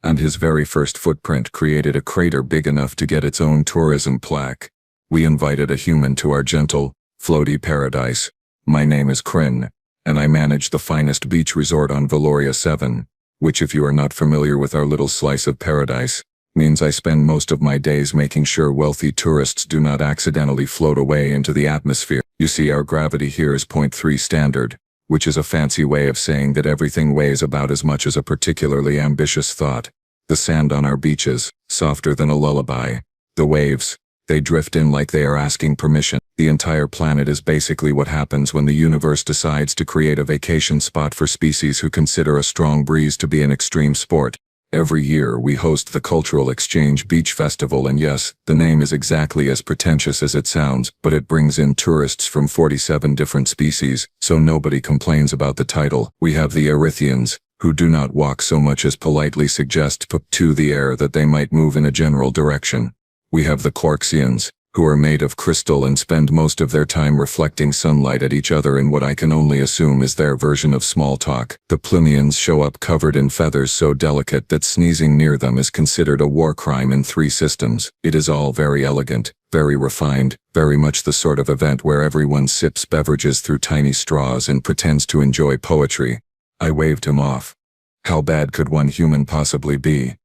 and his very first footprint created a crater big enough to get its own tourism plaque. We invited a human to our gentle, floaty paradise. My name is Kryn, and I manage the finest beach resort on Valoria 7, which, if you are not familiar with our little slice of paradise, means I spend most of my days making sure wealthy tourists do not accidentally float away into the atmosphere. You see, our gravity here is 0.3 standard, which is a fancy way of saying that everything weighs about as much as a particularly ambitious thought. The sand on our beaches, softer than a lullaby. The waves, they drift in like they are asking permission. The entire planet is basically what happens when the universe decides to create a vacation spot for species who consider a strong breeze to be an extreme sport. Every year we host the Cultural Exchange Beach Festival, and yes, the name is exactly as pretentious as it sounds, but it brings in tourists from 47 different species, so nobody complains about the title. We have the Erythians, who do not walk so much as politely suggest to the air that they might move in a general direction. We have the Quarksians, who are made of crystal and spend most of their time reflecting sunlight at each other in what I can only assume is their version of small talk. The Plimians show up covered in feathers so delicate that sneezing near them is considered a war crime in 3 systems. It is all very elegant, very refined, very much the sort of event where everyone sips beverages through tiny straws and pretends to enjoy poetry. I waved him off. How bad could one human possibly be?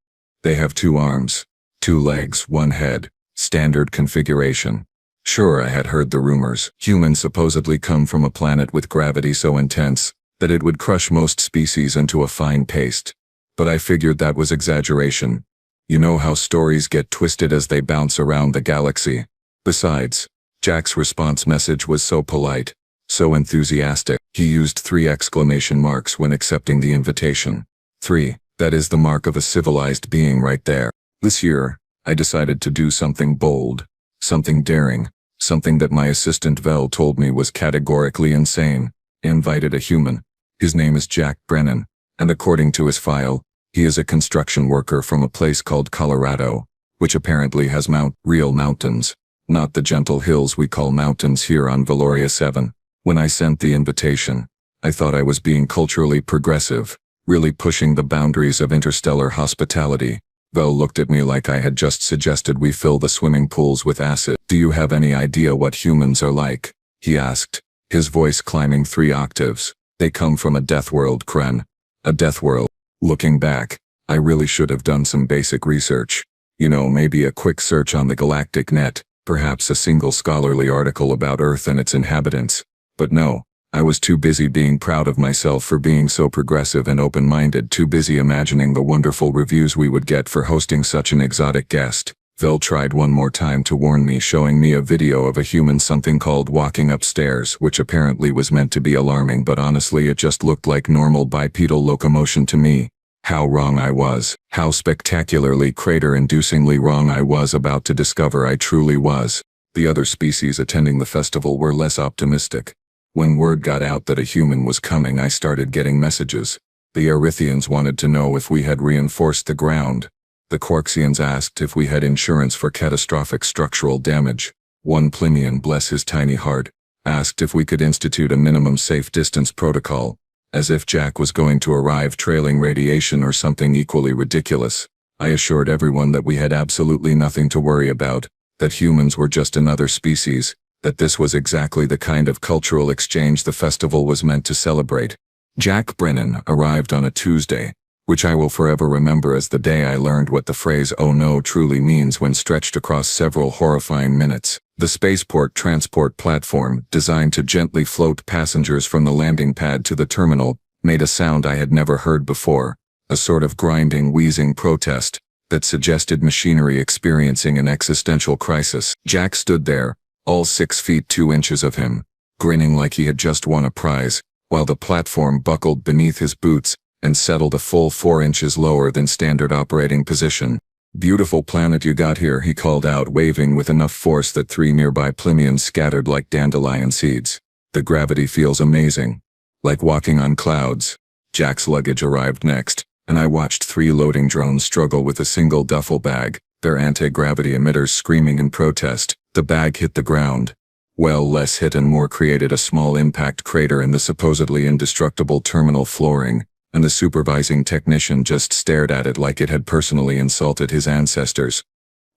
They have 2 arms, 2 legs, 1 head. Standard configuration. Sure, I had heard the rumors. Humans supposedly come from a planet with gravity so intense that it would crush most species into a fine paste. But I figured that was exaggeration. You know how stories get twisted as they bounce around the galaxy. Besides, Jack's response message was so polite, so enthusiastic. He used 3 exclamation marks when accepting the invitation. 3. That is the mark of a civilized being right there. This year, I decided to do something bold, something daring, something that my assistant Vel told me was categorically insane. I invited a human. His name is Jack Brennan, and according to his file, he is a construction worker from a place called Colorado, which apparently has real mountains, not the gentle hills we call mountains here on Valoria 7. When I sent the invitation, I thought I was being culturally progressive, really pushing the boundaries of interstellar hospitality. Vel looked at me like I had just suggested we fill the swimming pools with acid. Do you have any idea what humans are like? He asked, his voice climbing 3 octaves. They come from a deathworld, Kren. A deathworld. Looking back, I really should have done some basic research. You know, maybe a quick search on the galactic net, perhaps a single scholarly article about Earth and its inhabitants. But no. I was too busy being proud of myself for being so progressive and open-minded, too busy imagining the wonderful reviews we would get for hosting such an exotic guest. Vel tried one more time to warn me, showing me a video of a human something called walking upstairs, which apparently was meant to be alarming, but honestly it just looked like normal bipedal locomotion to me. How wrong I was. How spectacularly crater-inducingly wrong I was about to discover I truly was. The other species attending the festival were less optimistic. When word got out that a human was coming, I started getting messages. The Erythians wanted to know if we had reinforced the ground. The Quarksians asked if we had insurance for catastrophic structural damage. One Plimian, bless his tiny heart, asked if we could institute a minimum safe distance protocol, as if Jack was going to arrive trailing radiation or something equally ridiculous. I assured everyone that we had absolutely nothing to worry about, that humans were just another species, that this was exactly the kind of cultural exchange the festival was meant to celebrate. Jack Brennan arrived on a Tuesday, which I will forever remember as the day I learned what the phrase "oh no" truly means when stretched across several horrifying minutes. The spaceport transport platform, designed to gently float passengers from the landing pad to the terminal, made a sound I had never heard before, a sort of grinding, wheezing protest that suggested machinery experiencing an existential crisis. Jack stood there, all 6 feet 2 inches of him, grinning like he had just won a prize, while the platform buckled beneath his boots and settled a full 4 inches lower than standard operating position. "Beautiful planet you got here," he called out, waving with enough force that 3 nearby Plimians scattered like dandelion seeds. "The gravity feels amazing. Like walking on clouds." Jack's luggage arrived next, and I watched 3 loading drones struggle with a single duffel bag, their anti-gravity emitters screaming in protest. The bag hit the ground. Well, less hit and more created a small impact crater in the supposedly indestructible terminal flooring, and the supervising technician just stared at it like it had personally insulted his ancestors.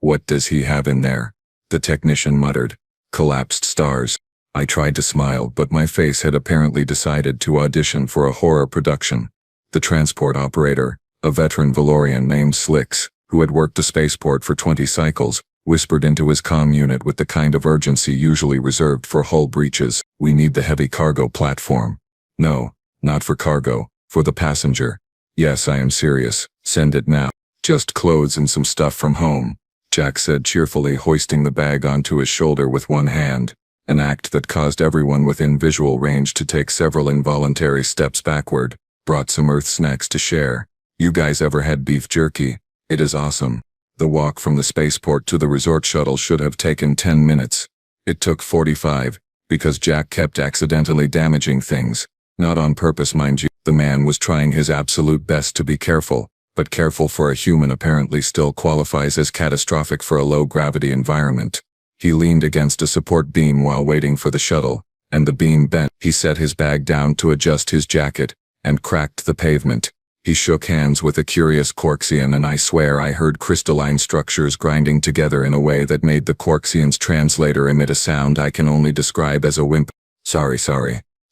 "What does he have in there?" the technician muttered. "Collapsed stars." I tried to smile, but my face had apparently decided to audition for a horror production. The transport operator, a veteran Valorian named Slicks, who had worked the spaceport for 20 cycles, whispered into his comm unit with the kind of urgency usually reserved for hull breaches. "We need the heavy cargo platform." "No, not for cargo, for the passenger." "Yes, I am serious. Send it now." "Just clothes and some stuff from home," Jack said cheerfully, hoisting the bag onto his shoulder with one hand, an act that caused everyone within visual range to take several involuntary steps backward. "Brought some Earth snacks to share. You guys ever had beef jerky? It is awesome." The walk from the spaceport to the resort shuttle should have taken 10 minutes. It took 45, because Jack kept accidentally damaging things. Not on purpose, mind you. The man was trying his absolute best to be careful, but careful for a human apparently still qualifies as catastrophic for a low-gravity environment. He leaned against a support beam while waiting for the shuttle, and the beam bent. He set his bag down to adjust his jacket, and cracked the pavement. He shook hands with a curious Quarksian, and I swear I heard crystalline structures grinding together in a way that made the Quarksian's translator emit a sound I can only describe as a wimp. Sorry,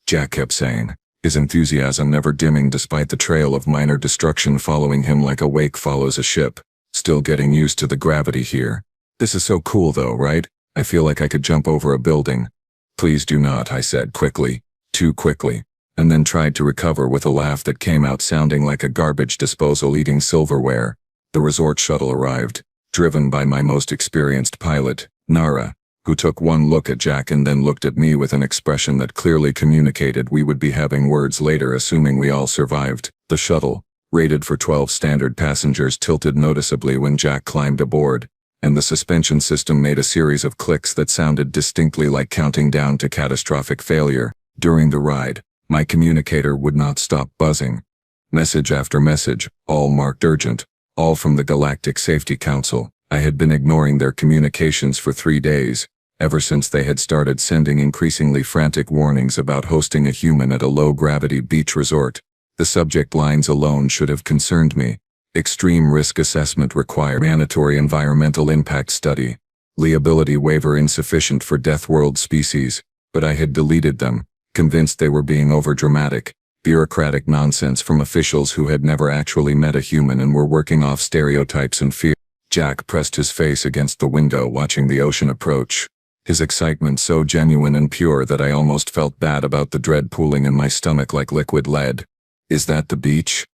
Jack kept saying, his enthusiasm never dimming despite the trail of minor destruction following him like a wake follows a ship. "Still getting used to the gravity here. This is so cool though, right? I feel like I could jump over a building." "Please do not," I said quickly. Too quickly. And then tried to recover with a laugh that came out sounding like a garbage disposal eating silverware. The resort shuttle arrived, driven by my most experienced pilot, Nara, who took one look at Jack and then looked at me with an expression that clearly communicated we would be having words later, assuming we all survived. The shuttle, rated for 12 standard passengers, tilted noticeably when Jack climbed aboard, and the suspension system made a series of clicks that sounded distinctly like counting down to catastrophic failure. During the ride, my communicator would not stop buzzing. Message after message, all marked urgent, all from the Galactic Safety Council. I had been ignoring their communications for 3 days, ever since they had started sending increasingly frantic warnings about hosting a human at a low-gravity beach resort. The subject lines alone should have concerned me. Extreme risk assessment required. Mandatory environmental impact study. Liability waiver insufficient for Deathworld species. But I had deleted them, convinced they were being overdramatic. Bureaucratic nonsense from officials who had never actually met a human and were working off stereotypes and fear. Jack pressed his face against the window watching the ocean approach, his excitement so genuine and pure that I almost felt bad about the dread pooling in my stomach like liquid lead. "Is that the beach?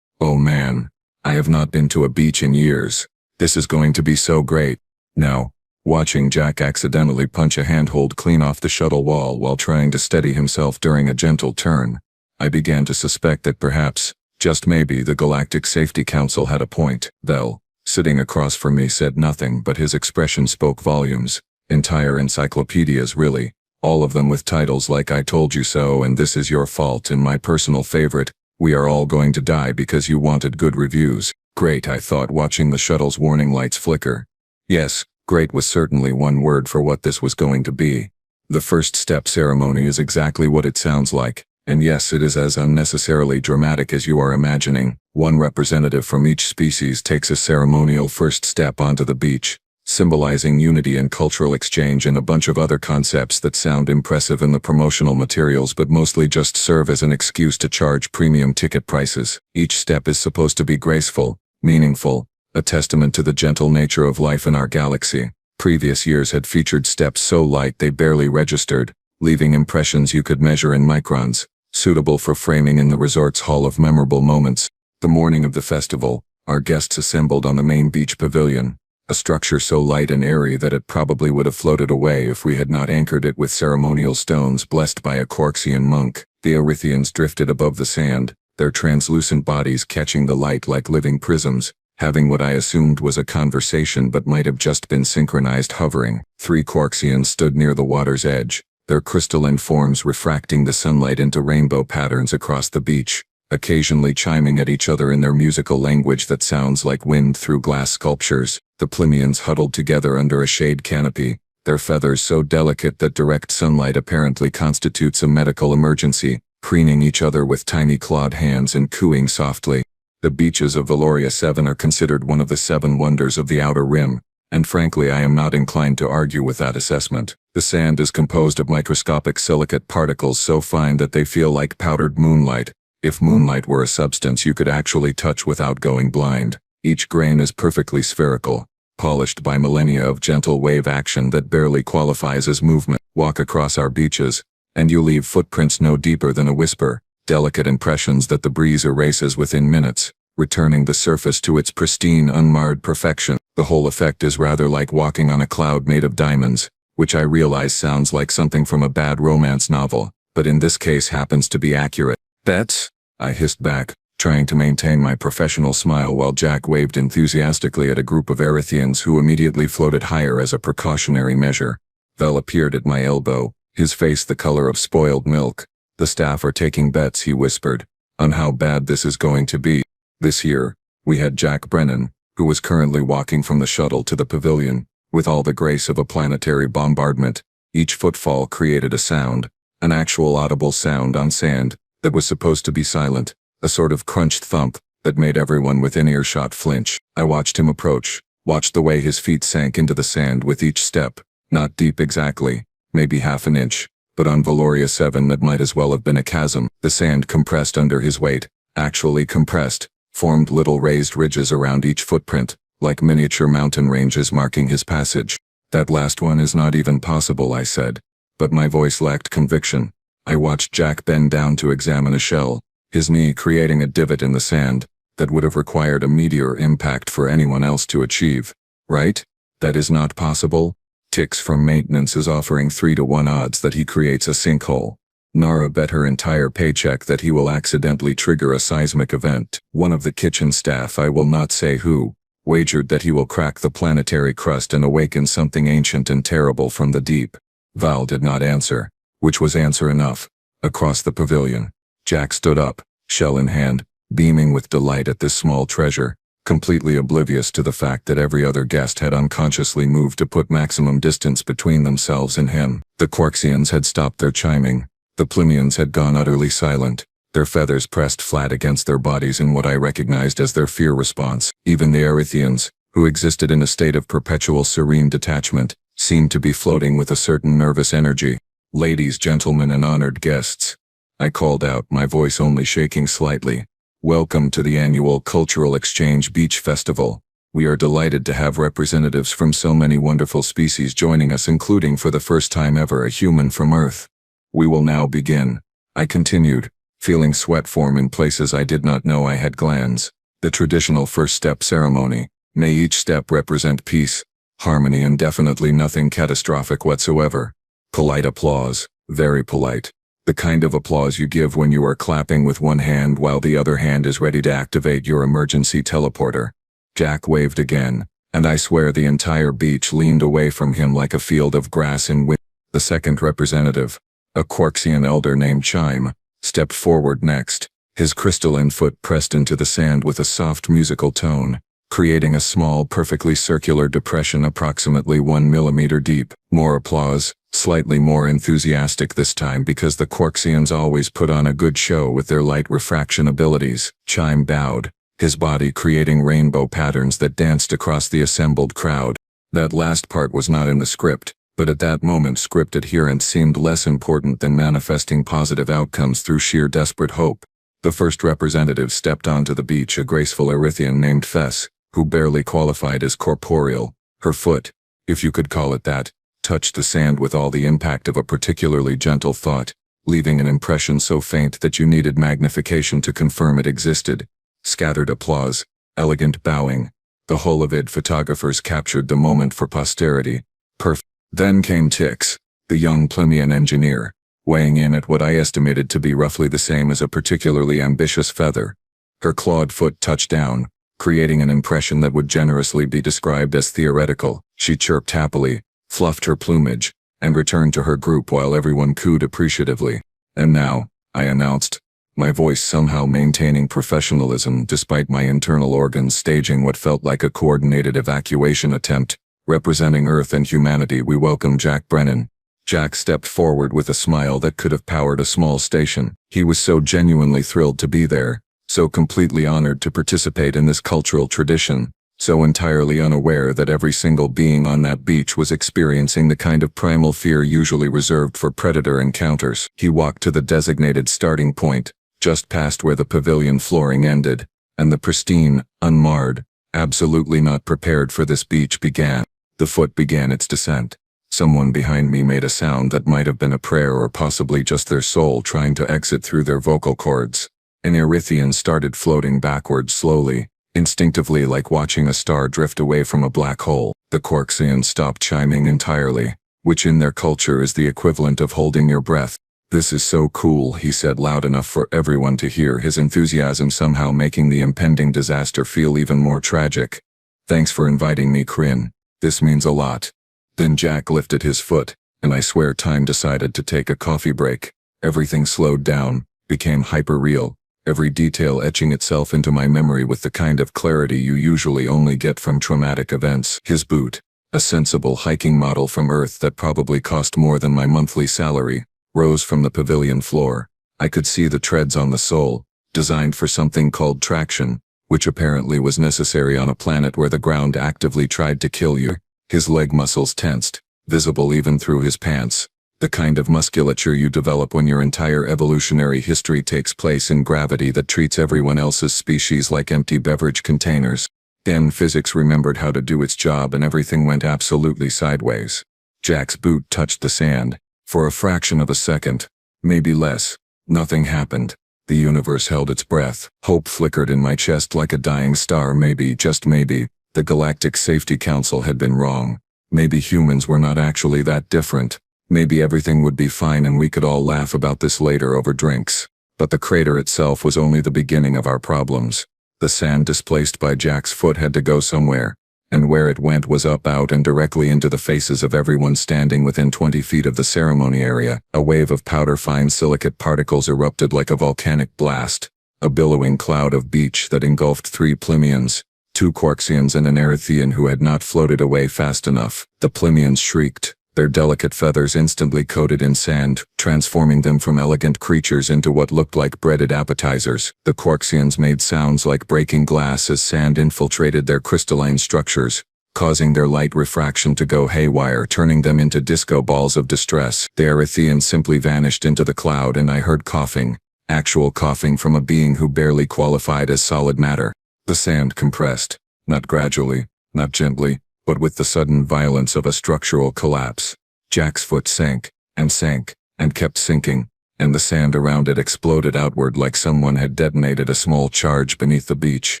Oh man, I have not been to a beach in years. This is going to be so great." "No." Watching Jack accidentally punch a handhold clean off the shuttle wall while trying to steady himself during a gentle turn, I began to suspect that perhaps, just maybe, the Galactic Safety Council had a point. Bell, sitting across from me, said nothing, but his expression spoke volumes. Entire encyclopedias, really. All of them with titles like "I told you so" and "This is your fault," and my personal favorite, "We are all going to die because you wanted good reviews." Great, I thought, watching the shuttle's warning lights flicker. Yes, great was certainly one word for what this was going to be. The first step ceremony is exactly what it sounds like, and yes, it is as unnecessarily dramatic as you are imagining. One representative from each species takes a ceremonial first step onto the beach, symbolizing unity and cultural exchange and a bunch of other concepts that sound impressive in the promotional materials but mostly just serve as an excuse to charge premium ticket prices. Each step is supposed to be graceful, meaningful, a testament to the gentle nature of life in our galaxy. Previous years had featured steps so light they barely registered, leaving impressions you could measure in microns, suitable for framing in the resort's Hall of Memorable Moments. The morning of the festival, our guests assembled on the main beach pavilion, a structure so light and airy that it probably would have floated away if we had not anchored it with ceremonial stones blessed by a Quarksian monk. The Erythians drifted above the sand, their translucent bodies catching the light like living prisms, having what I assumed was a conversation but might have just been synchronized hovering. 3 Quarksians stood near the water's edge, their crystalline forms refracting the sunlight into rainbow patterns across the beach, occasionally chiming at each other in their musical language that sounds like wind through glass sculptures. The Plimians huddled together under a shade canopy, their feathers so delicate that direct sunlight apparently constitutes a medical emergency, preening each other with tiny clawed hands and cooing softly. The beaches of Valoria 7 are considered one of the 7 wonders of the Outer Rim, and frankly I am not inclined to argue with that assessment. The sand is composed of microscopic silicate particles so fine that they feel like powdered moonlight. If moonlight were a substance you could actually touch without going blind. Each grain is perfectly spherical, polished by millennia of gentle wave action that barely qualifies as movement. Walk across our beaches, and you leave footprints no deeper than a whisper, delicate impressions that the breeze erases within minutes, returning the surface to its pristine, unmarred perfection. The whole effect is rather like walking on a cloud made of diamonds, which I realize sounds like something from a bad romance novel, but in this case happens to be accurate. "Bets?" I hissed back, trying to maintain my professional smile while Jack waved enthusiastically at a group of Erythians who immediately floated higher as a precautionary measure. Vel appeared at my elbow, his face the color of spoiled milk. "The staff are taking bets," he whispered, "on how bad this is going to be." This year, we had Jack Brennan, who was currently walking from the shuttle to the pavilion, with all the grace of a planetary bombardment. Each footfall created a sound, an actual audible sound on sand, that was supposed to be silent, a sort of crunched thump, that made everyone within earshot flinch. I watched him approach, watched the way his feet sank into the sand with each step, not deep exactly, maybe half an inch, but on Valoria 7 that might as well have been a chasm. The sand compressed under his weight, actually compressed, formed little raised ridges around each footprint, like miniature mountain ranges marking his passage. "That last one is not even possible," I said, but my voice lacked conviction. I watched Jack bend down to examine a shell, his knee creating a divot in the sand that would have required a meteor impact for anyone else to achieve. "Right? That is not possible?" Tix from maintenance is offering 3-to-1 odds that he creates a sinkhole. Nara bet her entire paycheck that he will accidentally trigger a seismic event. One of the kitchen staff, I will not say who, wagered that he will crack the planetary crust and awaken something ancient and terrible from the deep. Val did not answer, which was answer enough. Across the pavilion, Jack stood up, shell in hand, beaming with delight at this small treasure, completely oblivious to the fact that every other guest had unconsciously moved to put maximum distance between themselves and him. The Quarksians had stopped their chiming. The Plimians had gone utterly silent, their feathers pressed flat against their bodies in what I recognized as their fear response. Even the Erythians, who existed in a state of perpetual serene detachment, seemed to be floating with a certain nervous energy. "Ladies, gentlemen, and honored guests," I called out, my voice only shaking slightly. "Welcome to the annual Cultural Exchange Beach Festival. We are delighted to have representatives from so many wonderful species joining us, including for the first time ever a human from Earth. We will now begin," I continued, feeling sweat form in places I did not know I had glands. "The traditional first step ceremony. May each step represent peace, harmony, and definitely nothing catastrophic whatsoever." Polite applause, very polite. The kind of applause you give when you are clapping with one hand while the other hand is ready to activate your emergency teleporter. Jack waved again, and I swear the entire beach leaned away from him like a field of grass in wind. The second representative, a Quarksian elder named Chime, stepped forward next, his crystalline foot pressed into the sand with a soft musical tone, creating a small, perfectly circular depression approximately 1 millimeter deep. More applause, slightly more enthusiastic this time because the Quarksians always put on a good show with their light refraction abilities. Chime bowed, his body creating rainbow patterns that danced across the assembled crowd. That last part was not in the script, but at that moment script adherence seemed less important than manifesting positive outcomes through sheer desperate hope. The first representative stepped onto the beach, a graceful Erythian named Fess, who barely qualified as corporeal. Her foot, if you could call it that, touched the sand with all the impact of a particularly gentle thought, leaving an impression so faint that you needed magnification to confirm it existed. Scattered applause, elegant bowing. The whole of it photographers captured the moment for posterity. Perfect. Then came Tix, the young Plimian engineer, weighing in at what I estimated to be roughly the same as a particularly ambitious feather. Her clawed foot touched down, creating an impression that would generously be described as theoretical. She chirped happily, fluffed her plumage, and returned to her group while everyone cooed appreciatively. "And now," I announced, my voice somehow maintaining professionalism despite my internal organs staging what felt like a coordinated evacuation attempt, "representing Earth and humanity, we welcome Jack Brennan, Jack stepped forward with a smile that could have powered a small station. He was so genuinely thrilled to be there, so completely honored to participate in this cultural tradition, so entirely unaware that every single being on that beach was experiencing the kind of primal fear usually reserved for predator encounters. He walked to the designated starting point, just past where the pavilion flooring ended, and the pristine, unmarred, absolutely not prepared for this beach began. The foot began its descent. Someone behind me made a sound that might have been a prayer or possibly just their soul trying to exit through their vocal cords. An Erythian started floating backwards slowly, instinctively like watching a star drift away from a black hole. The Quarksians stopped chiming entirely, which in their culture is the equivalent of holding your breath. "This is so cool," he said loud enough for everyone to hear, his enthusiasm somehow making the impending disaster feel even more tragic. "Thanks for inviting me, Kryn. This means a lot." Then Jack lifted his foot, and I swear time decided to take a coffee break. Everything slowed down, became hyper-real, every detail etching itself into my memory with the kind of clarity you usually only get from traumatic events. His boot, a sensible hiking model from Earth that probably cost more than my monthly salary, rose from the pavilion floor. I could see the treads on the sole, designed for something called traction, which apparently was necessary on a planet where the ground actively tried to kill you. His leg muscles tensed, visible even through his pants. The kind of musculature you develop when your entire evolutionary history takes place in gravity that treats everyone else's species like empty beverage containers. Then physics remembered how to do its job and everything went absolutely sideways. Jack's boot touched the sand. For a fraction of a second, maybe less, nothing happened. The universe held its breath. Hope flickered in my chest like a dying star. Maybe, just maybe, the Galactic Safety Council had been wrong. Maybe humans were not actually that different. Maybe everything would be fine and we could all laugh about this later over drinks. But the crater itself was only the beginning of our problems. The sand displaced by Jack's foot had to go somewhere, and where it went was up, out, and directly into the faces of everyone standing within 20 feet of the ceremony area. A wave of powder-fine silicate particles erupted like a volcanic blast, a billowing cloud of beach that engulfed 3 Plimians, 2 Quarksians and an Erythian who had not floated away fast enough. The Plimians shrieked, their delicate feathers instantly coated in sand, transforming them from elegant creatures into what looked like breaded appetizers. The Quarksians made sounds like breaking glass as sand infiltrated their crystalline structures, causing their light refraction to go haywire, turning them into disco balls of distress. The Erythian simply vanished into the cloud and I heard coughing, actual coughing from a being who barely qualified as solid matter. The sand compressed, not gradually, not gently, but with the sudden violence of a structural collapse. Jack's foot sank, and kept sinking, and the sand around it exploded outward like someone had detonated a small charge beneath the beach.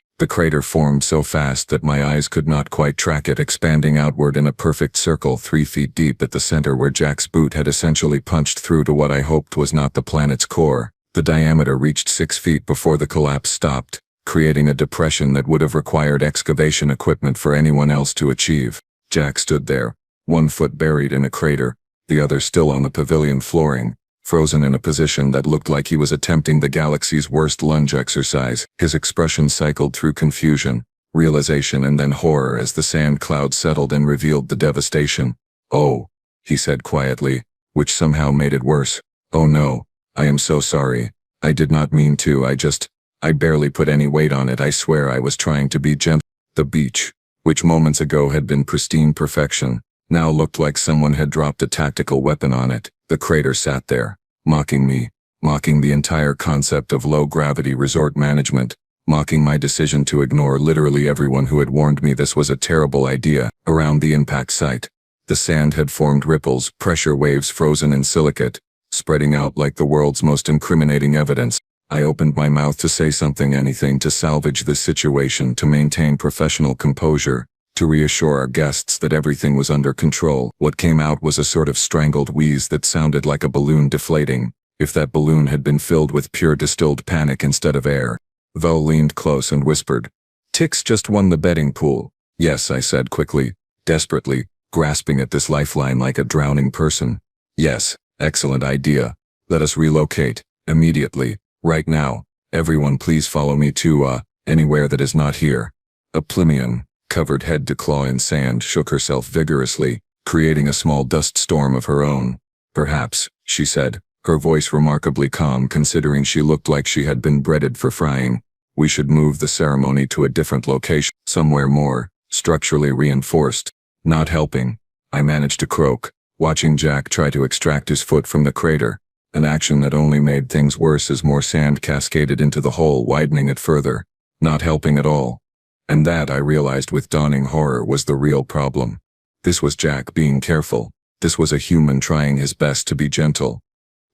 The crater formed so fast that my eyes could not quite track it, expanding outward in a perfect circle 3 feet deep at the center where Jack's boot had essentially punched through to what I hoped was not the planet's core. The diameter reached 6 feet before the collapse stopped, creating a depression that would have required excavation equipment for anyone else to achieve. Jack stood there, 1 foot buried in a crater, the other still on the pavilion flooring, frozen in a position that looked like he was attempting the galaxy's worst lunge exercise. His expression cycled through confusion, realization and then horror as the sand cloud settled and revealed the devastation. "Oh," he said quietly, which somehow made it worse. "Oh no, I am so sorry. I did not mean to, I barely put any weight on it. I swear I was trying to be gentle." The beach, which moments ago had been pristine perfection, now looked like someone had dropped a tactical weapon on it. The crater sat there, mocking me, mocking the entire concept of low-gravity resort management, mocking my decision to ignore literally everyone who had warned me this was a terrible idea. Around the impact site, the sand had formed ripples, pressure waves frozen in silicate, spreading out like the world's most incriminating evidence. I opened my mouth to say something, anything to salvage this situation, to maintain professional composure, to reassure our guests that everything was under control. What came out was a sort of strangled wheeze that sounded like a balloon deflating, if that balloon had been filled with pure distilled panic instead of air. Vel leaned close and whispered, "Tix just won the betting pool." "Yes," I said quickly, desperately, grasping at this lifeline like a drowning person. "Yes, excellent idea. Let us relocate, immediately. Right now, everyone please follow me to, anywhere that is not here." A Plimian, covered head to claw in sand, shook herself vigorously, creating a small dust storm of her own. Perhaps, she said, her voice remarkably calm considering she looked like she had been breaded for frying. We should move the ceremony to a different location, somewhere more structurally reinforced. Not helping, I managed to croak, watching Jack try to extract his foot from the crater, an action that only made things worse as more sand cascaded into the hole, widening it further. Not helping at all. And that, I realized with dawning horror, was the real problem. This was Jack being careful. This was a human trying his best to be gentle.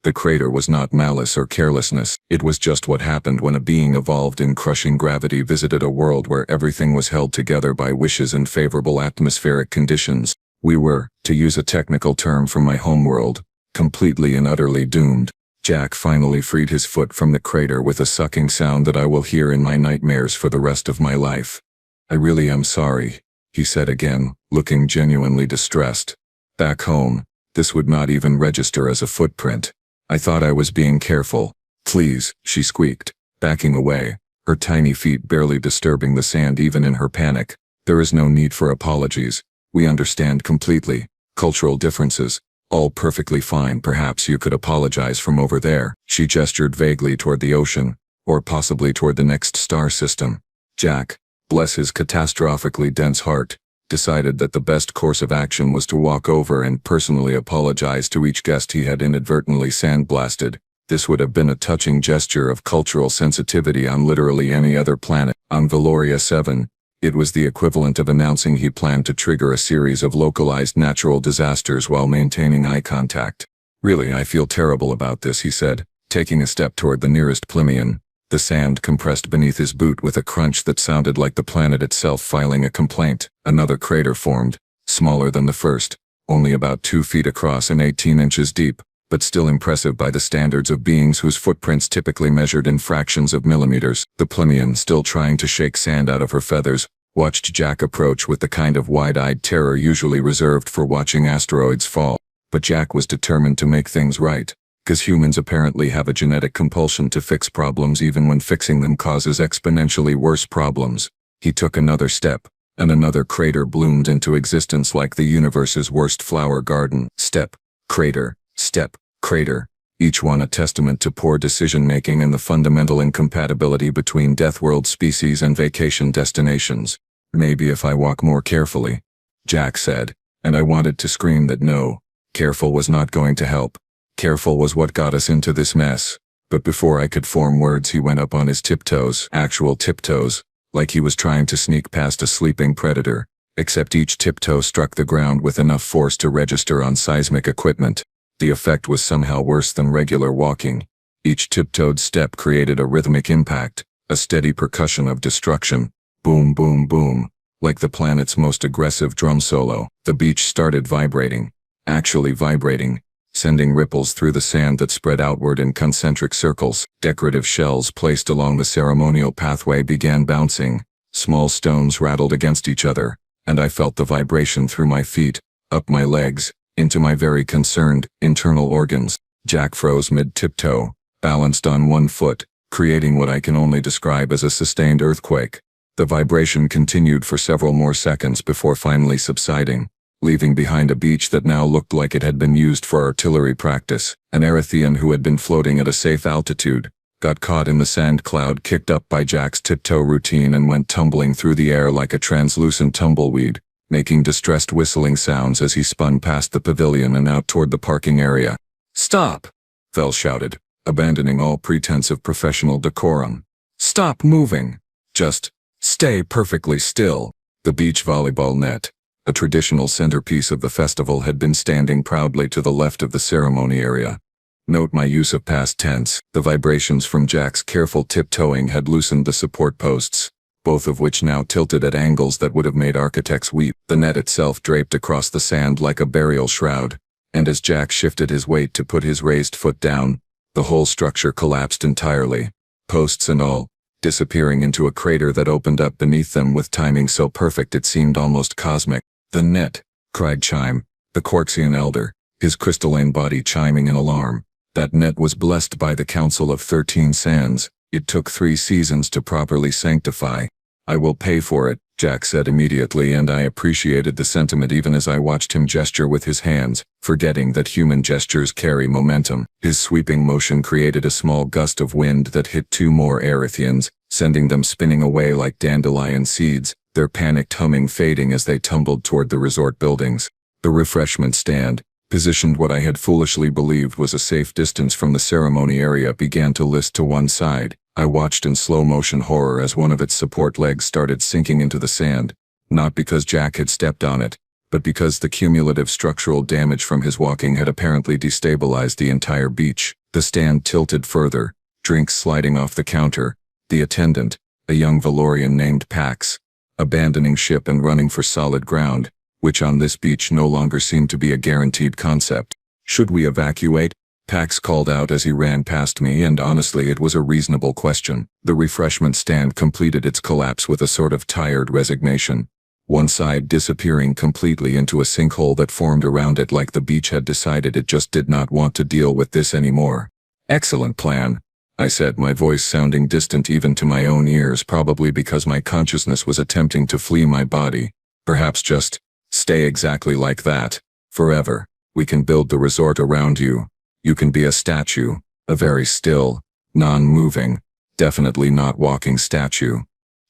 The crater was not malice or carelessness, it was just what happened when a being evolved in crushing gravity visited a world where everything was held together by wishes and favorable atmospheric conditions. We were, to use a technical term from my homeworld, completely and utterly doomed. Jack finally freed his foot from the crater with a sucking sound that I will hear in my nightmares for the rest of my life. I really am sorry, he said again, looking genuinely distressed. Back home, this would not even register as a footprint. I thought I was being careful. Please, she squeaked, backing away, her tiny feet barely disturbing the sand even in her panic. There is no need for apologies. We understand completely. Cultural differences. All perfectly fine. Perhaps you could apologize from over there. She gestured vaguely toward the ocean, or possibly toward the next star system. Jack, bless his catastrophically dense heart, decided that the best course of action was to walk over and personally apologize to each guest he had inadvertently sandblasted. This would have been a touching gesture of cultural sensitivity on literally any other planet. On Valoria 7, it was the equivalent of announcing he planned to trigger a series of localized natural disasters while maintaining eye contact. Really, I feel terrible about this, he said, taking a step toward the nearest Plimian. The sand compressed beneath his boot with a crunch that sounded like the planet itself filing a complaint. Another crater formed, smaller than the first, only about 2 feet across and 18 inches deep, but still impressive by the standards of beings whose footprints typically measured in fractions of millimeters. The Plimian, still trying to shake sand out of her feathers, watched Jack approach with the kind of wide-eyed terror usually reserved for watching asteroids fall. But Jack was determined to make things right, because humans apparently have a genetic compulsion to fix problems even when fixing them causes exponentially worse problems. He took another step, and another crater bloomed into existence like the universe's worst flower garden. Step, crater, step, crater, each one a testament to poor decision-making and the fundamental incompatibility between Deathworld species and vacation destinations. Maybe if I walk more carefully, Jack said, and I wanted to scream that no, careful was not going to help. Careful was what got us into this mess. But before I could form words, he went up on his tiptoes, actual tiptoes, like he was trying to sneak past a sleeping predator, except each tiptoe struck the ground with enough force to register on seismic equipment. The effect was somehow worse than regular walking. Each tiptoed step created a rhythmic impact, a steady percussion of destruction. Boom, boom, boom, like the planet's most aggressive drum solo. The beach started vibrating, actually vibrating, sending ripples through the sand that spread outward in concentric circles. Decorative shells placed along the ceremonial pathway began bouncing. Small stones rattled against each other, and I felt the vibration through my feet, up my legs, into my very concerned internal organs. Jack froze mid-tiptoe, balanced on one foot, creating what I can only describe as a sustained earthquake. The vibration continued for several more seconds before finally subsiding, leaving behind a beach that now looked like it had been used for artillery practice. An Erethian who had been floating at a safe altitude got caught in the sand cloud kicked up by Jack's tiptoe routine and went tumbling through the air like a translucent tumbleweed, making distressed whistling sounds as he spun past the pavilion and out toward the parking area. "Stop!" Vel shouted, abandoning all pretense of professional decorum. "Stop moving! Just stay perfectly still." The beach volleyball net, a traditional centerpiece of the festival, had been standing proudly to the left of the ceremony area. Note my use of past tense. The vibrations from Jack's careful tiptoeing had loosened the support posts, both of which now tilted at angles that would have made architects weep. The net itself draped across the sand like a burial shroud, and as Jack shifted his weight to put his raised foot down, the whole structure collapsed entirely, posts and all, disappearing into a crater that opened up beneath them with timing so perfect it seemed almost cosmic. "The net," cried Chime, the Quarksian elder, his crystalline body chiming in alarm. "That net was blessed by the Council of 13 Sands. It took 3 seasons to properly sanctify. I will pay for it," Jack said immediately, and I appreciated the sentiment even as I watched him gesture with his hands, forgetting that human gestures carry momentum. His sweeping motion created a small gust of wind that hit 2 more Erythians, sending them spinning away like dandelion seeds, their panicked humming fading as they tumbled toward the resort buildings. The refreshment stand, positioned what I had foolishly believed was a safe distance from the ceremony area, began to list to one side. I watched in slow-motion horror as one of its support legs started sinking into the sand, not because Jack had stepped on it, but because the cumulative structural damage from his walking had apparently destabilized the entire beach. The stand tilted further, drinks sliding off the counter, the attendant, a young Valorian named Pax, abandoning ship and running for solid ground, which on this beach no longer seemed to be a guaranteed concept. "Should we evacuate?" Pax called out as he ran past me, and honestly it was a reasonable question. The refreshment stand completed its collapse with a sort of tired resignation, one side disappearing completely into a sinkhole that formed around it like the beach had decided it just did not want to deal with this anymore. "Excellent plan," I said, my voice sounding distant even to my own ears, probably because my consciousness was attempting to flee my body. "Perhaps just stay exactly like that, forever. We can build the resort around you. You can be a statue, a very still, non-moving, definitely not walking statue."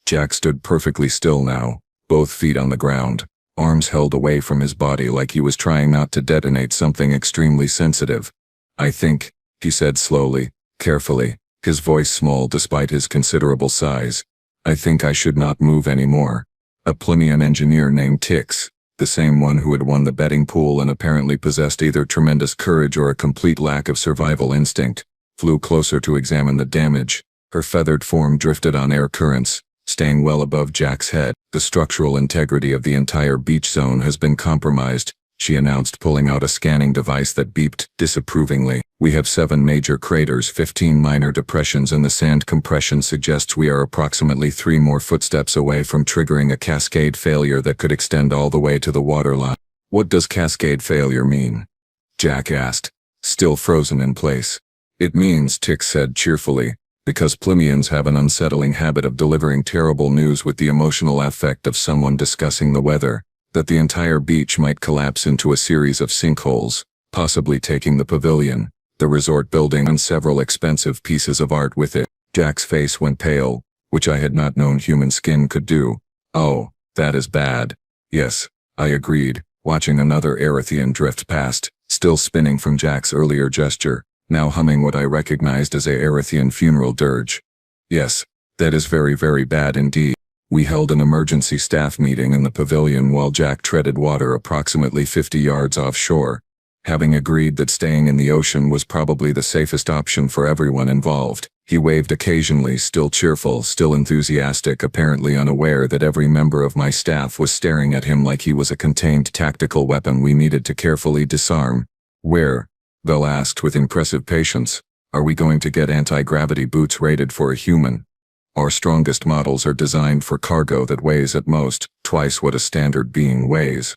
Jack stood perfectly still now, both feet on the ground, arms held away from his body like he was trying not to detonate something extremely sensitive. "I think," he said slowly, carefully, his voice small despite his considerable size, "I think I should not move anymore." A Plinian engineer named Tix, the same one who had won the betting pool and apparently possessed either tremendous courage or a complete lack of survival instinct, flew closer to examine the damage. Her feathered form drifted on air currents, staying well above Jack's head. "The structural integrity of the entire beach zone has been compromised," she announced, pulling out a scanning device that beeped disapprovingly. "We have 7 major craters, 15 minor depressions, and the sand compression suggests we are approximately 3 more footsteps away from triggering a cascade failure that could extend all the way to the waterline." "What does cascade failure mean?" Jack asked, still frozen in place. "It means," Tix said cheerfully, "because Plimians have an unsettling habit of delivering terrible news with the emotional affect of someone discussing the weather, that the entire beach might collapse into a series of sinkholes, possibly taking the pavilion, the resort building, and several expensive pieces of art with it." Jack's face went pale, which I had not known human skin could do. "Oh, that is bad." "Yes," I agreed, watching another Erythian drift past, still spinning from Jack's earlier gesture, now humming what I recognized as a Erythian funeral dirge. "Yes, that is very, very bad indeed." We held an emergency staff meeting in the pavilion while Jack treaded water approximately 50 yards offshore. Having agreed that staying in the ocean was probably the safest option for everyone involved, he waved occasionally, still cheerful, still enthusiastic, apparently unaware that every member of my staff was staring at him like he was a contained tactical weapon we needed to carefully disarm. "Where?" Vel asked with impressive patience. "Are we going to get anti-gravity boots rated for a human? Our strongest models are designed for cargo that weighs at most twice what a standard being weighs."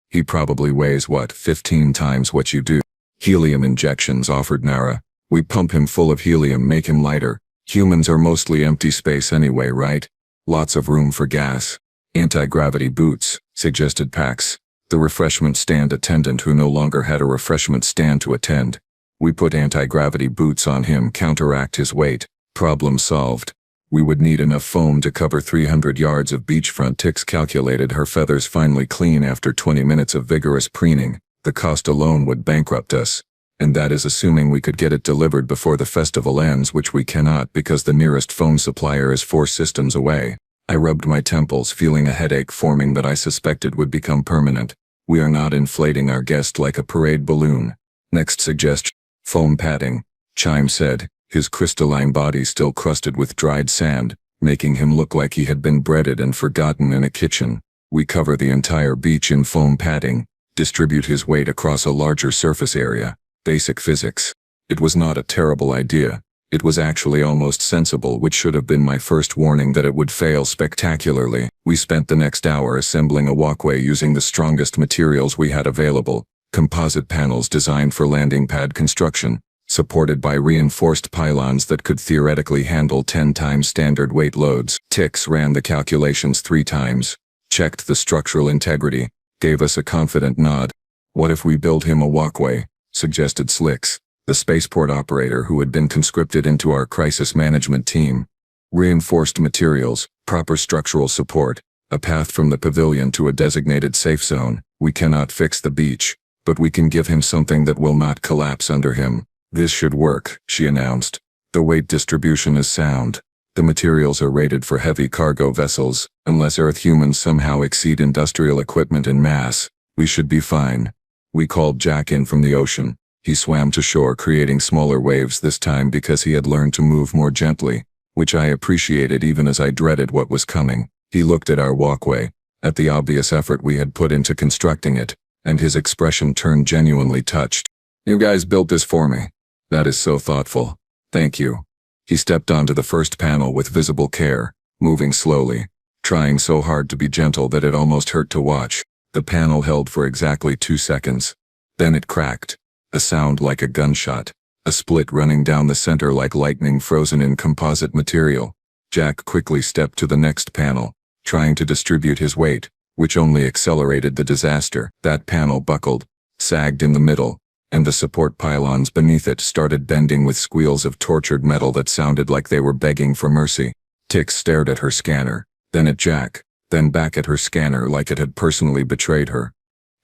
"He probably weighs what, 15 times what you do?" "Helium injections," offered Nara. "We pump him full of helium, make him lighter. Humans are mostly empty space anyway, right? Lots of room for gas." "Anti-gravity boots," suggested Pax, the refreshment stand attendant who no longer had a refreshment stand to attend. "We put anti-gravity boots on him, counteract his weight. Problem solved. We would need enough foam to cover 300 yards of beachfront." Tix calculated, her feathers finally clean after 20 minutes of vigorous preening. "The cost alone would bankrupt us. And that is assuming we could get it delivered before the festival ends, which we cannot because the nearest foam supplier is 4 systems away." I rubbed my temples, feeling a headache forming that I suspected would become permanent. "We are not inflating our guest like a parade balloon." "Next suggestion." "Foam padding," Chime said, his crystalline body still crusted with dried sand, making him look like he had been breaded and forgotten in a kitchen. "We cover the entire beach in foam padding, distribute his weight across a larger surface area. Basic physics." It was not a terrible idea. It was actually almost sensible, which should have been my first warning that it would fail spectacularly. We spent the next hour assembling a walkway using the strongest materials we had available, composite panels designed for landing pad construction, supported by reinforced pylons that could theoretically handle 10 times standard weight loads. Tix ran the calculations 3 times, checked the structural integrity, gave us a confident nod. What if we build him a walkway? Suggested Slicks, the spaceport operator who had been conscripted into our crisis management team. Reinforced materials, proper structural support, a path from the pavilion to a designated safe zone. We cannot fix the beach, but we can give him something that will not collapse under him. This should work, she announced. The weight distribution is sound. The materials are rated for heavy cargo vessels. Unless Earth humans somehow exceed industrial equipment in mass, we should be fine. We called Jack in from the ocean. He swam to shore, creating smaller waves this time because he had learned to move more gently, which I appreciated even as I dreaded what was coming. He looked at our walkway, at the obvious effort we had put into constructing it, and his expression turned genuinely touched. You guys built this for me. That is so thoughtful. Thank you. He stepped onto the first panel with visible care, moving slowly, trying so hard to be gentle that it almost hurt to watch. The panel held for exactly 2 seconds. Then it cracked, a sound like a gunshot, a split running down the center like lightning frozen in composite material. Jack quickly stepped to the next panel, trying to distribute his weight, which only accelerated the disaster. That panel buckled, sagged in the middle, and the support pylons beneath it started bending with squeals of tortured metal that sounded like they were begging for mercy. Tix stared at her scanner, then at Jack, then back at her scanner like it had personally betrayed her.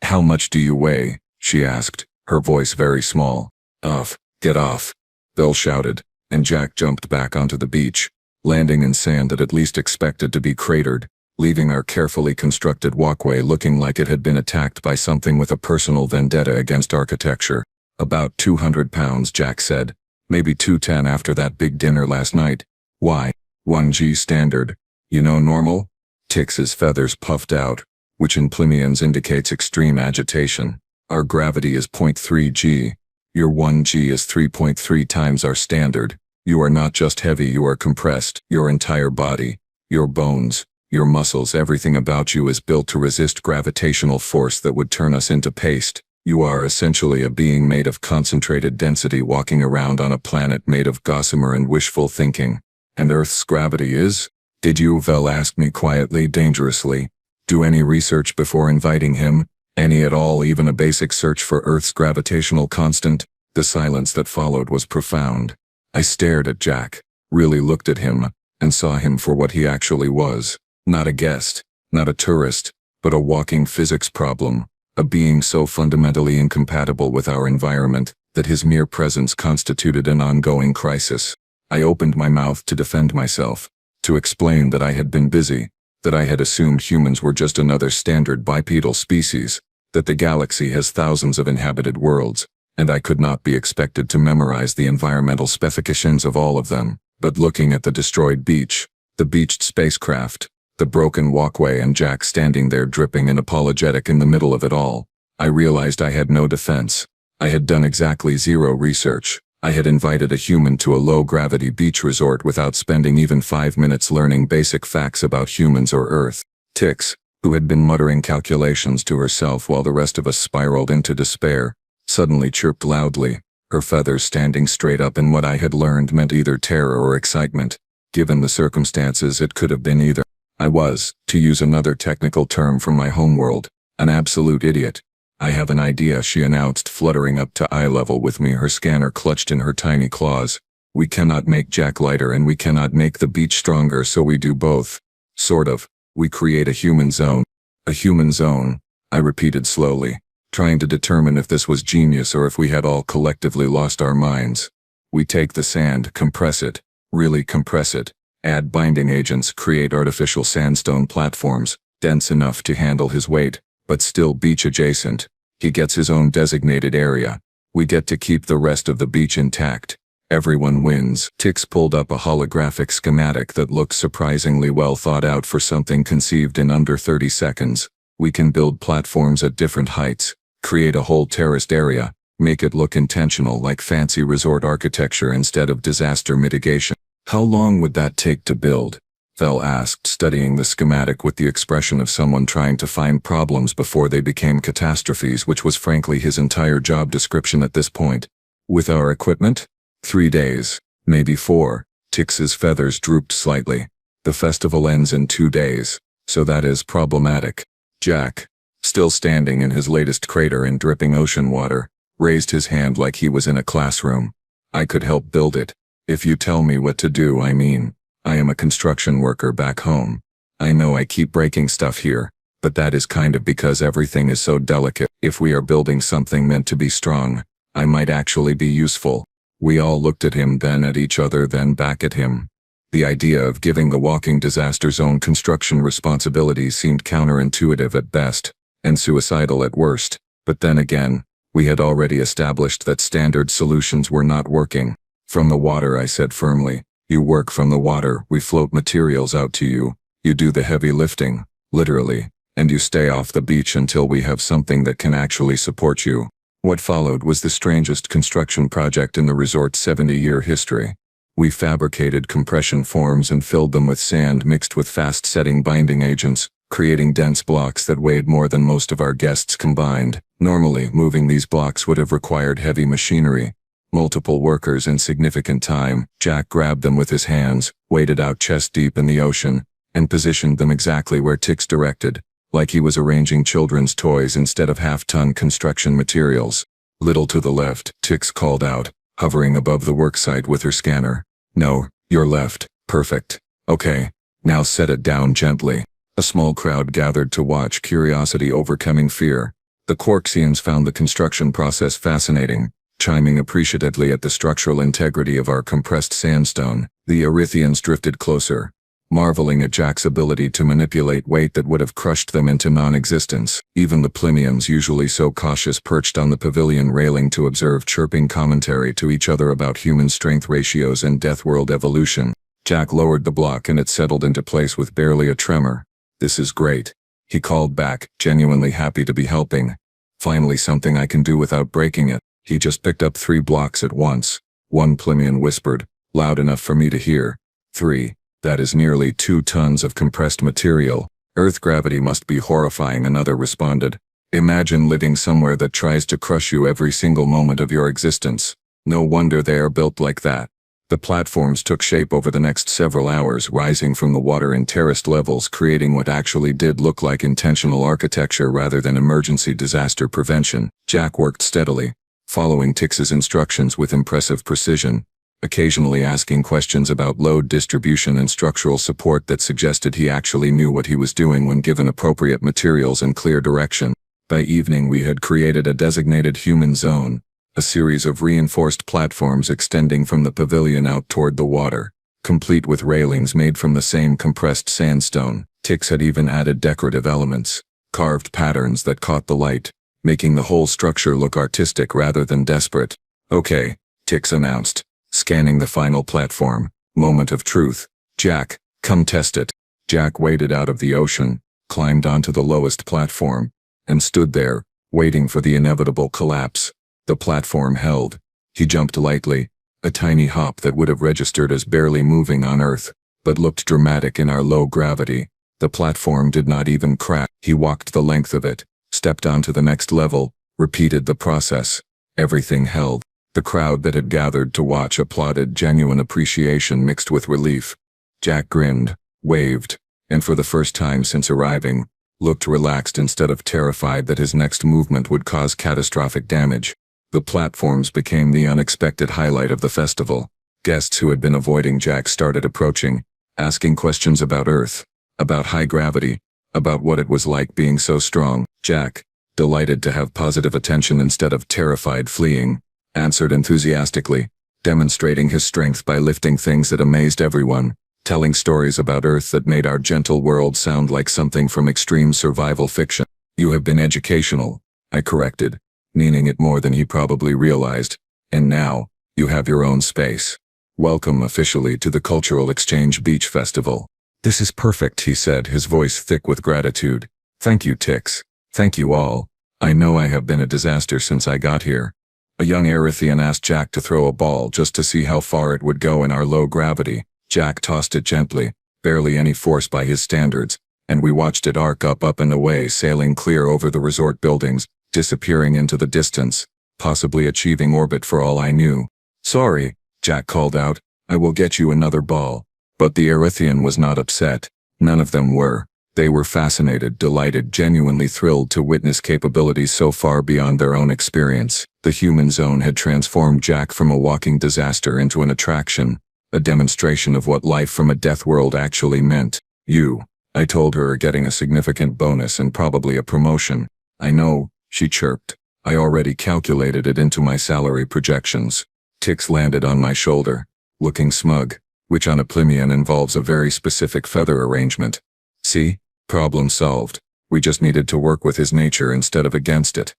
"How much do you weigh?" she asked, her voice very small. "Off, get off," Bill shouted, and Jack jumped back onto the beach, landing in sand that at least expected to be cratered, leaving our carefully constructed walkway looking like it had been attacked by something with a personal vendetta against architecture. "About 200 pounds, Jack said. "Maybe 210 after that big dinner last night." "Why? 1G standard. You know normal?" Tix's feathers puffed out, which in Plinians indicates extreme agitation. "Our gravity is 0.3 G. Your 1G is 3.3 times our standard. You are not just heavy, you are compressed. Your entire body, your bones, your muscles, everything about you is built to resist gravitational force that would turn us into paste. You are essentially a being made of concentrated density walking around on a planet made of gossamer and wishful thinking. And Earth's gravity is?" "Did you?" Vel asked me quietly, dangerously. "Do any research before inviting him? Any at all, even a basic search for Earth's gravitational constant?" The silence that followed was profound. I stared at Jack, really looked at him, and saw him for what he actually was. Not a guest, not a tourist, but a walking physics problem, a being so fundamentally incompatible with our environment that his mere presence constituted an ongoing crisis. I opened my mouth to defend myself, to explain that I had been busy, that I had assumed humans were just another standard bipedal species, that the galaxy has thousands of inhabited worlds, and I could not be expected to memorize the environmental specifications of all of them. But looking at the destroyed beach, the beached spacecraft, the broken walkway, and Jack standing there dripping and apologetic in the middle of it all, I realized I had no defense. I had done exactly zero research. I had invited a human to a low-gravity beach resort without spending even 5 minutes learning basic facts about humans or Earth. Tix, who had been muttering calculations to herself while the rest of us spiraled into despair, suddenly chirped loudly, her feathers standing straight up in what I had learned meant either terror or excitement. Given the circumstances, it could have been either. I was, to use another technical term from my homeworld, an absolute idiot. "I have an idea," she announced, fluttering up to eye level with me, her scanner clutched in her tiny claws. "We cannot make Jack lighter and we cannot make the beach stronger, so we do both. Sort of. We create a human zone." "A human zone," I repeated slowly, trying to determine if this was genius or if we had all collectively lost our minds. "We take the sand, compress it, really compress it, add binding agents, create artificial sandstone platforms, dense enough to handle his weight, but still beach adjacent. He gets his own designated area. We get to keep the rest of the beach intact. Everyone wins." Tix pulled up a holographic schematic that looked surprisingly well thought out for something conceived in under 30 seconds. "We can build platforms at different heights, create a whole terraced area, make it look intentional like fancy resort architecture instead of disaster mitigation." "How long would that take to build?" Vel asked, studying the schematic with the expression of someone trying to find problems before they became catastrophes, which was frankly his entire job description at this point. With our equipment? 3 days, maybe 4. Tix's feathers drooped slightly. The festival ends in 2 days, so that is problematic. Jack, still standing in his latest crater in dripping ocean water, raised his hand like he was in a classroom. I could help build it. If you tell me what to do, I mean. I am a construction worker back home. I know I keep breaking stuff here, but that is kind of because everything is so delicate. If we are building something meant to be strong, I might actually be useful. We all looked at him, then at each other, then back at him. The idea of giving the walking disaster zone construction responsibilities seemed counterintuitive at best, and suicidal at worst. But then again, we had already established that standard solutions were not working. From the water, I said firmly. You work from the water, we float materials out to you. You do the heavy lifting, literally, and you stay off the beach until we have something that can actually support you. What followed was the strangest construction project in the resort's 70-year history. We fabricated compression forms and filled them with sand mixed with fast-setting binding agents, creating dense blocks that weighed more than most of our guests combined. Normally, moving these blocks would have required heavy machinery, multiple workers, and significant time. Jack grabbed them with his hands, waded out chest-deep in the ocean, and positioned them exactly where Tix directed, like he was arranging children's toys instead of half-ton construction materials. Little to the left, Tix called out, hovering above the worksite with her scanner. No, your left. Perfect. Okay, now set it down gently. A small crowd gathered to watch, curiosity overcoming fear. The Quarksians found the construction process fascinating, chiming appreciatively at the structural integrity of our compressed sandstone. The Erythians drifted closer, marveling at Jack's ability to manipulate weight that would have crushed them into non-existence. Even the Plinians, usually so cautious, perched on the pavilion railing to observe, chirping commentary to each other about human strength ratios and Deathworld evolution. Jack lowered the block and it settled into place with barely a tremor. This is great, he called back, genuinely happy to be helping. Finally something I can do without breaking it. He just picked up 3 blocks at once. One Plinian whispered, loud enough for me to hear. 3. That is nearly 2 tons of compressed material. Earth gravity must be horrifying, another responded. Imagine living somewhere that tries to crush you every single moment of your existence. No wonder they are built like that. The platforms took shape over the next several hours, rising from the water in terraced levels, creating what actually did look like intentional architecture rather than emergency disaster prevention. Jack worked steadily, following Tix's instructions with impressive precision, occasionally asking questions about load distribution and structural support that suggested he actually knew what he was doing when given appropriate materials and clear direction. By evening we had created a designated human zone, a series of reinforced platforms extending from the pavilion out toward the water, complete with railings made from the same compressed sandstone. Tix had even added decorative elements, carved patterns that caught the light, making the whole structure look artistic rather than desperate. Okay, Tix announced, scanning the final platform. Moment of truth. Jack, come test it. Jack waded out of the ocean, climbed onto the lowest platform, and stood there, waiting for the inevitable collapse. The platform held. He jumped lightly, a tiny hop that would have registered as barely moving on Earth, but looked dramatic in our low gravity. The platform did not even crack. He walked the length of it, stepped onto the next level, repeated the process. Everything held. The crowd that had gathered to watch applauded, genuine appreciation mixed with relief. Jack grinned, waved, and for the first time since arriving, looked relaxed instead of terrified that his next movement would cause catastrophic damage. The platforms became the unexpected highlight of the festival. Guests who had been avoiding Jack started approaching, asking questions about Earth, about high gravity, about what it was like being so strong. Jack, delighted to have positive attention instead of terrified fleeing, answered enthusiastically, demonstrating his strength by lifting things that amazed everyone, telling stories about Earth that made our gentle world sound like something from extreme survival fiction. You have been educational, I corrected, meaning it more than he probably realized, and now, you have your own space. Welcome officially to the Cultural Exchange Beach Festival. This is perfect, he said, his voice thick with gratitude. Thank you, Tix. Thank you all. I know I have been a disaster since I got here. A young Erythian asked Jack to throw a ball just to see how far it would go in our low gravity. Jack tossed it gently, barely any force by his standards, and we watched it arc up and away, sailing clear over the resort buildings, disappearing into the distance. possibly achieving orbit for all I knew. "Sorry," Jack called out. "I will get you another ball." But the Erythian was not upset. None of them were. They were fascinated, delighted, genuinely thrilled to witness capabilities so far beyond their own experience. The human zone had transformed Jack from a walking disaster into an attraction, a demonstration of what life from a death world actually meant. "You," I told her, "are getting a significant bonus and probably a promotion." "I know," she chirped. "I already calculated it into my salary projections." Tix landed on my shoulder, looking smug, which on a Plimian involves a very specific feather arrangement. "See? Problem solved. We just needed to work with his nature instead of against it."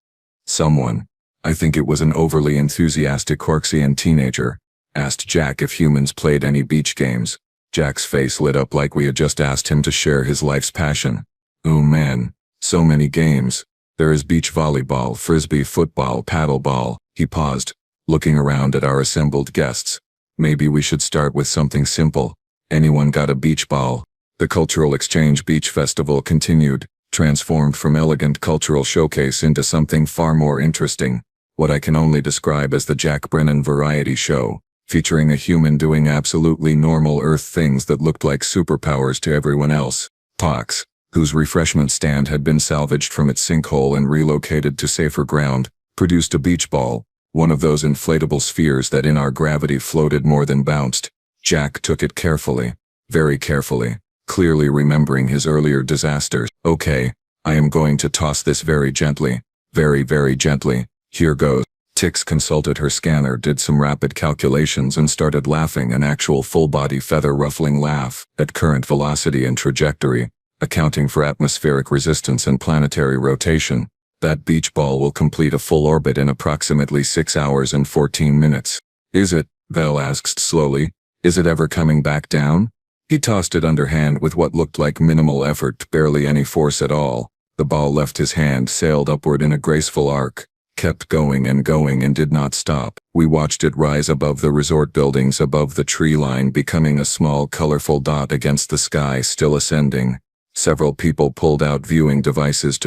Someone, I think it was an overly enthusiastic Quarksian teenager, asked Jack if humans played any beach games. Jack's face lit up like we had just asked him to share his life's passion. "Oh man, so many games. There is beach volleyball, frisbee, football, paddleball." He paused, looking around at our assembled guests. "Maybe we should start with something simple. Anyone got a beach ball?" The Cultural Exchange Beach Festival continued, transformed from elegant cultural showcase into something far more interesting, what I can only describe as the Jack Brennan variety show, featuring a human doing absolutely normal Earth things that looked like superpowers to everyone else. Pox, whose refreshment stand had been salvaged from its sinkhole and relocated to safer ground, produced a beach ball, one of those inflatable spheres that in our gravity floated more than bounced. Jack took it carefully, very carefully, clearly remembering his earlier disasters. "Okay, I am going to toss this very gently, very, very gently. Here goes." Tix consulted her scanner, did some rapid calculations and started laughing, an actual full-body feather-ruffling laugh, at current velocity and trajectory, accounting for atmospheric resistance and planetary rotation. "That beach ball will complete a full orbit in approximately 6 hours and 14 minutes. "Is it?" Vel asked slowly. "Is it ever coming back down?" He tossed it underhand with what looked like minimal effort, barely any force at all. The ball left his hand, sailed upward in a graceful arc, kept going and did not stop. We watched it rise above the resort buildings, above the tree line, becoming a small, colorful dot against the sky, still ascending. Several people pulled out viewing devices to